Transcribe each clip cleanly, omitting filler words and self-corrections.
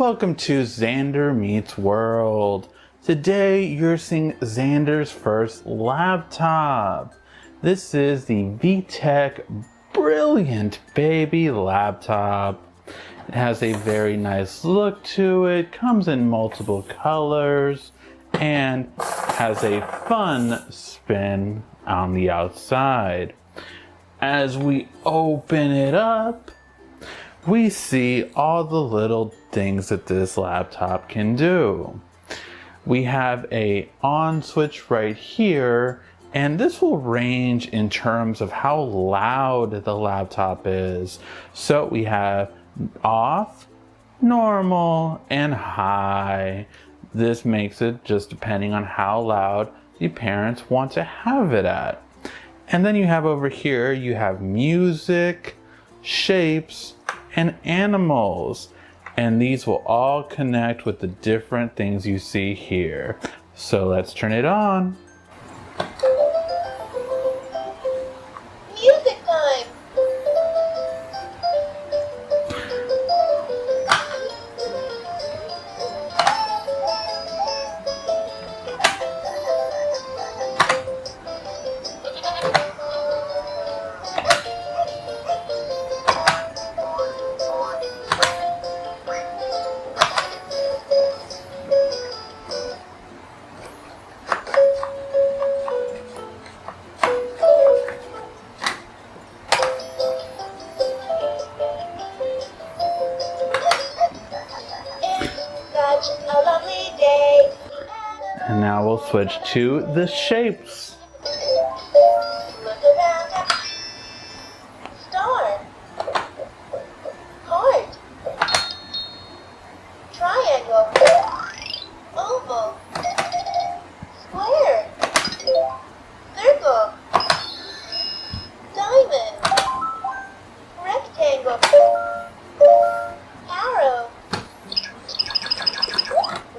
Welcome to Xander Meets World. Today you're seeing Xander's first laptop. This is the VTech Brilliant Baby Laptop. It has a very nice look to it, comes in multiple colors, and has a fun spin on the outside. As we open it up, we see all the little things that this laptop can do. We have a on switch right here, and this will range in terms of how loud the laptop is. So we have off, normal, and high. This makes it just depending on how loud the parents want to have it at. And then you have over here, you have music, shapes, and animals. And these will all connect with the different things you see here. So let's turn it on. Music time! A lovely day. And now we'll switch to the shapes. Look around. Star. Heart. Triangle. Oval. Square. Circle. Diamond. Rectangle. Arrow.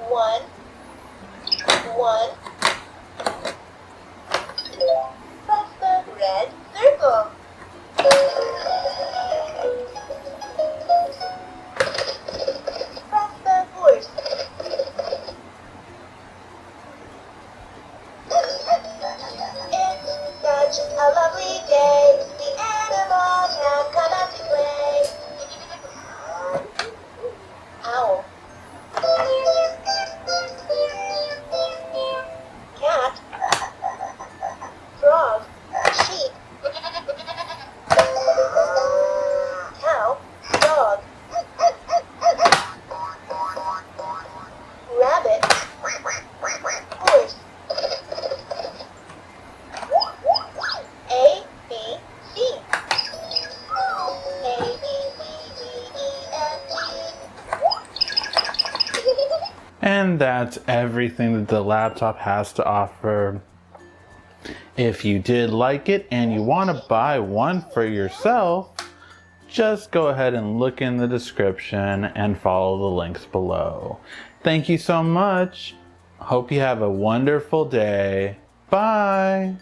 One. Press the red circle. Press the horse. It's such a lovely day. The animals have come out to play. Owl. Cat. Frog. Sheep. Cow. Dog. Rabbit. Horse. A, B, C. A, B, C, D, E, F, G. And that's everything that the laptop has to offer. If you did like it and you want to buy one for yourself, just go ahead and look in the description and follow the links below. Thank you so much. Hope you have a wonderful day. Bye.